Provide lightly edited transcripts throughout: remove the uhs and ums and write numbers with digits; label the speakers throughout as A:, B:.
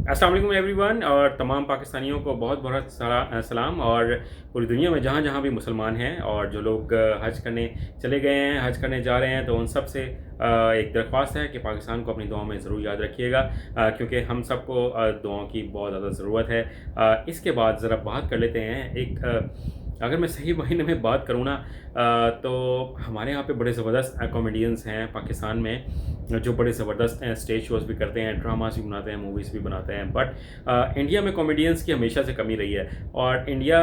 A: अस्सलाम वालेकुम एवरीवन और तमाम पाकिस्तानियों को बहुत बहुत सलाम। और पूरी दुनिया में जहाँ जहाँ भी मुसलमान हैं और जो लोग हज करने चले गए हैं, हज करने जा रहे हैं, तो उन सब से एक दरख्वास्त है कि पाकिस्तान को अपनी दुआओं में ज़रूर याद रखिएगा, क्योंकि हम सबको दुआओं की बहुत ज़्यादा ज़रूरत है। इसके बाद ज़रा बात कर लेते हैं एक अगर मैं सही महीने में बात करूँ ना, तो हमारे यहाँ पे बड़े ज़बरदस्त कॉमेडियंस हैं पाकिस्तान में, जो बड़े ज़बरदस्त स्टेज शोज़ भी करते हैं, ड्रामास भी बनाते हैं, मूवीज़ भी बनाते हैं। बट इंडिया में कॉमेडियंस की हमेशा से कमी रही है। और इंडिया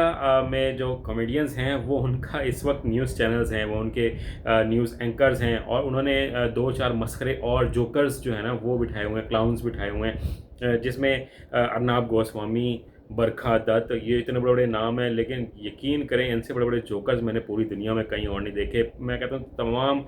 A: में जो कॉमेडियंस हैं वो उनका इस वक्त न्यूज़ चैनल्स हैं, वो उनके न्यूज़ एंकर्स हैं, और उन्होंने दो चार मस्खरे और जोकर्स जो है ना वो बिठाए हुए हैं, क्लाउन्स बिठाए हुए हैं, जिसमें अर्नाब गोस्वामी, बरखा दत्त, ये इतने बड़े बड़े नाम हैं, लेकिन यकीन करें इनसे बड़े बड़े जोकर्स मैंने पूरी दुनिया में कहीं और नहीं देखे। मैं कहता हूँ तमाम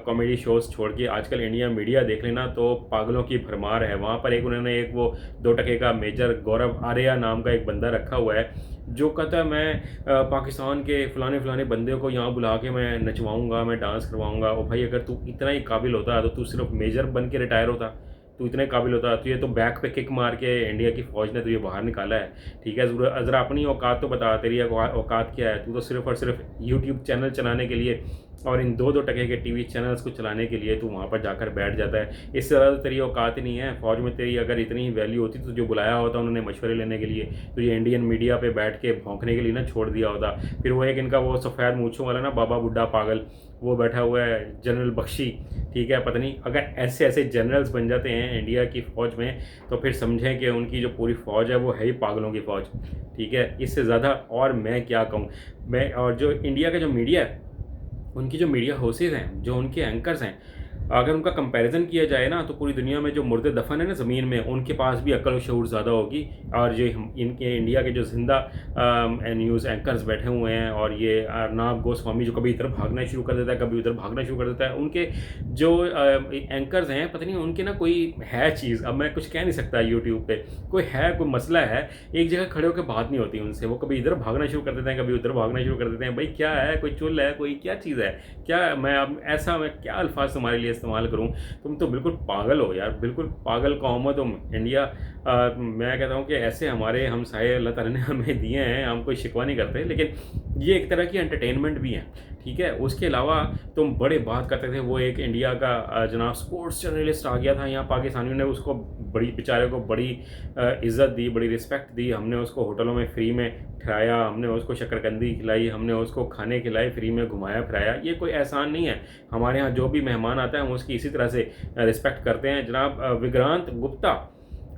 A: कॉमेडी शोज़ छोड़ के आजकल इंडिया मीडिया देख लेना तो पागलों की भरमार है। वहाँ पर उन्होंने एक वो 2 टके का मेजर गौरव आर्या नाम का एक बंदा रखा हुआ है, जो कहता है मैं पाकिस्तान के फ़लाने फ़लाने बंदे को यहाँ बुला के मैं नचवाऊँगा, मैं डांस करवाऊँगा। और भाई अगर तू इतना ही काबिल होता तो तू सिर्फ मेजर बन के रिटायर होता, तू इतने काबिल होता। तो ये तो बैक पे किक मार के इंडिया की फ़ौज ने तुझे बाहर निकाला है। ठीक है, ज़रा अपनी औकात तो बता, तेरी औकात क्या है। तू तो सिर्फ़ और सिर्फ यूट्यूब चैनल चलाने के लिए और इन 2-2 टके के टीवी चैनल्स को चलाने के लिए तू वहाँ पर जाकर बैठ जाता है। इससे ज़्यादा तो तेरी औकात ही नहीं है। फ़ौज में तेरी अगर इतनी ही वैल्यू होती तो जो बुलाया होता उन्होंने मशवरे लेने के लिए, तुझे इंडियन मीडिया पे बैठ के भौंकने के लिए ना छोड़ दिया होता। फिर वो एक इनका वो सफ़ेद मूँछों वाला ना बाबा बुड्ढा पागल, वो बैठा हुआ है जनरल बख्शी। ठीक है, पता नहीं अगर ऐसे ऐसे जनरल्स बन जाते हैं इंडिया की फ़ौज में तो फिर समझें कि उनकी जो पूरी फ़ौज है वो है ही पागलों की फ़ौज। ठीक है, इससे ज़्यादा और मैं क्या कहूँ। मैं और जो इंडिया का जो मीडिया है, उनकी जो मीडिया हाउसेज़ हैं, जो उनके एंकर्स हैं, अगर उनका कंपैरिज़न किया जाए ना तो पूरी दुनिया में जो मुर्दे दफ़न है ना ज़मीन में, उनके पास भी अक्ल और शऊर ज़्यादा होगी। और जो इनके इंडिया के जो ज़िंदा न्यूज़ एंकर्स बैठे हुए हैं, और ये अर्नाब गोस्वामी जो कभी इधर भागना शुरू कर देता है, कभी उधर भागना शुरू कर देता है, उनके जो एंकर्स हैं पता नहीं उनके ना कोई है चीज़, अब मैं कुछ कह नहीं सकता यूट्यूब पे, कोई है, कोई मसला है, एक जगह खड़े होकर बात नहीं होती उनसे। वो कभी इधर भागना शुरू कर देते हैं, कभी उधर भागना शुरू कर देते हैं। भाई क्या है, कोई चुल है, कोई क्या चीज़ है, क्या मैं अब ऐसा मैं क्या अल्फाज तुम्हारे लिए इस्तेमाल करूं। तुम तो बिल्कुल पागल हो यार, बिल्कुल पागल कौम हो तुम इंडिया। मैं कहता हूं कि ऐसे हमारे हमसाये अल्लाह ताला ने हमें दिए हैं, हम कोई शिकवा नहीं करते, लेकिन ये एक तरह की एंटरटेनमेंट भी है। ठीक है, उसके अलावा तुम बड़े बात करते थे, वो एक इंडिया का जनाब स्पोर्ट्स जर्नलिस्ट आ गया था यहाँ, पाकिस्तानियों ने उसको बड़ी, बेचारे को बड़ी इज़्ज़त दी, बड़ी रिस्पेक्ट दी। हमने उसको होटलों में फ्री में ठहराया, हमने उसको शक्करकंदी खिलाई, हमने उसको खाने खिलाए, फ्री में घुमाया फिराया। ये कोई एहसान नहीं है। हमारे यहाँ जो भी मेहमान आता है हम उसकी इसी तरह से रिस्पेक्ट करते हैं। जनाब विक्रांत गुप्ता,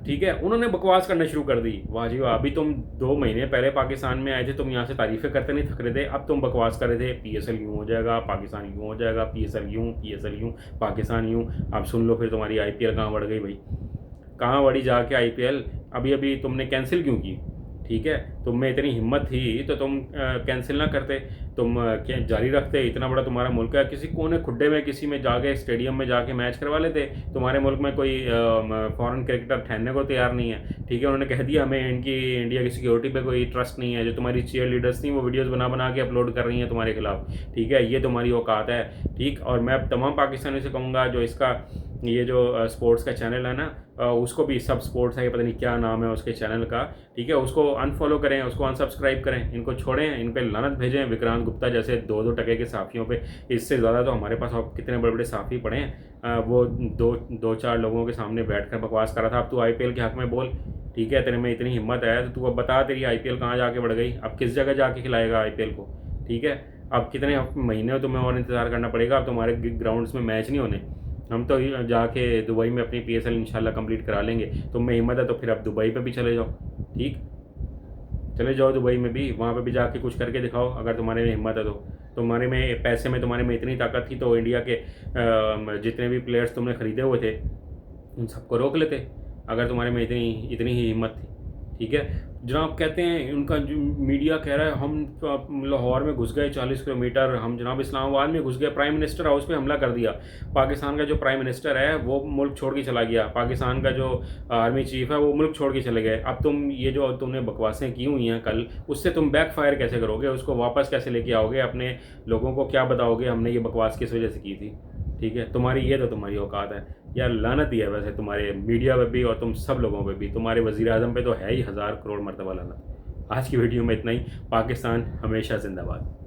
A: ठीक है, उन्होंने बकवास करना शुरू कर दी। वाह जी वाह, अभी तुम 2 महीने पहले पाकिस्तान में आए थे, तुम यहाँ से तारीफ़ें करते नहीं थक रहे थे, अब तुम बकवास कर रहे थे पीएसएल यूँ हो जाएगा, पाकिस्तान यूँ हो जाएगा, पीएसएल यूँ, पाकिस्तान यूँ। अब सुन लो फिर तुम्हारी आईपीएल कहाँ बढ़ गई भाई, कहाँ बढ़ी जाके आईपीएल। अभी अभी तुमने कैंसिल क्यों की। ठीक है, तुम में इतनी हिम्मत थी तो तुम कैंसिल ना करते, तुम क्या जारी रखते। इतना बड़ा तुम्हारा मुल्क है, किसी कोने खुड्डे में किसी में जाके स्टेडियम में जाके मैच करवा लेते। तुम्हारे मुल्क में कोई फॉरेन क्रिकेटर ठहरने को तैयार नहीं है। ठीक है, उन्होंने कह दिया हमें इनकी इंडिया की सिक्योरिटी पे कोई ट्रस्ट नहीं है। जो तुम्हारी चीयर लीडर्स थी वो वीडियोज़ बना बना के अपलोड कर रही हैं तुम्हारे खिलाफ। ठीक है, ये तुम्हारी औकात है। ठीक, और मैं तमाम पाकिस्तानियों से कहूँगा जो इसका ये जो स्पोर्ट्स का चैनल है ना, उसको भी सब स्पोर्ट्स है, पता नहीं क्या नाम है उसके चैनल का। ठीक है, उसको अनफॉलो करें, उसको अनसब्सक्राइब करें, इनको छोड़ें, इन पे लानत भेजें विक्रांत गुप्ता जैसे 2-2 टके के साफ़ियों पे। इससे ज़्यादा तो हमारे पास और कितने बड़े बड़े साफ़ी पड़े हैं। वो दो चार लोगों के सामने बैठ कर बकवास कर रहा था। अब तू आईपीएल के हक़ में बोल। ठीक है, तेरे में इतनी हिम्मत है तो तू अब बता, तेरी आईपीएल कहाँ जाके बढ़ गई, अब किस जगह जाके खिलाएगा आईपीएल को। ठीक है, अब कितने महीने तुम्हें और इंतज़ार करना पड़ेगा। अब तुम्हारे ग्राउंड्स में मैच नहीं होने, हम तो जाके दुबई में अपनी पीएसएल इंशाल्लाह कंप्लीट करा लेंगे। तुम में हिम्मत है तो फिर अब दुबई पे भी चले जाओ। ठीक, चले जाओ दुबई में भी, वहाँ पे भी जाके कुछ करके दिखाओ अगर तुम्हारे में हिम्मत है तो। तुम्हारे में पैसे में तुम्हारे में इतनी ताकत थी तो इंडिया के जितने भी प्लेयर्स तुमने ख़रीदे हुए थे उन सबको रोक लेते, अगर तुम्हारे में इतनी इतनी ही हिम्मत थी। ठीक है, जनाब कहते हैं उनका जो मीडिया कह रहा है हम लाहौर में घुस गए 40 किलोमीटर, हम जनाब इस्लामाबाद में घुस गए, प्राइम मिनिस्टर हाउस पे हमला कर दिया। पाकिस्तान का जो प्राइम मिनिस्टर है वो मुल्क छोड़ के चला गया, पाकिस्तान का जो आर्मी चीफ है वो मुल्क छोड़ के चले गए। अब तुम ये जो तुमने बकवासें की हुई हैं कल, उससे तुम बैक फायर कैसे करोगे, उसको वापस कैसे लेके आओगे, अपने लोगों को क्या बताओगे हमने ये बकवास किस वजह से की थी। ठीक है, तुम्हारी ये तो तुम्हारी औकात है यार। लानत ही है वैसे तुम्हारे मीडिया पे भी और तुम सब लोगों पे भी। तुम्हारे वज़ीर आज़म पे तो है ही 1000 करोड़ मरतबा लानत। आज की वीडियो में इतना ही। पाकिस्तान हमेशा जिंदाबाद।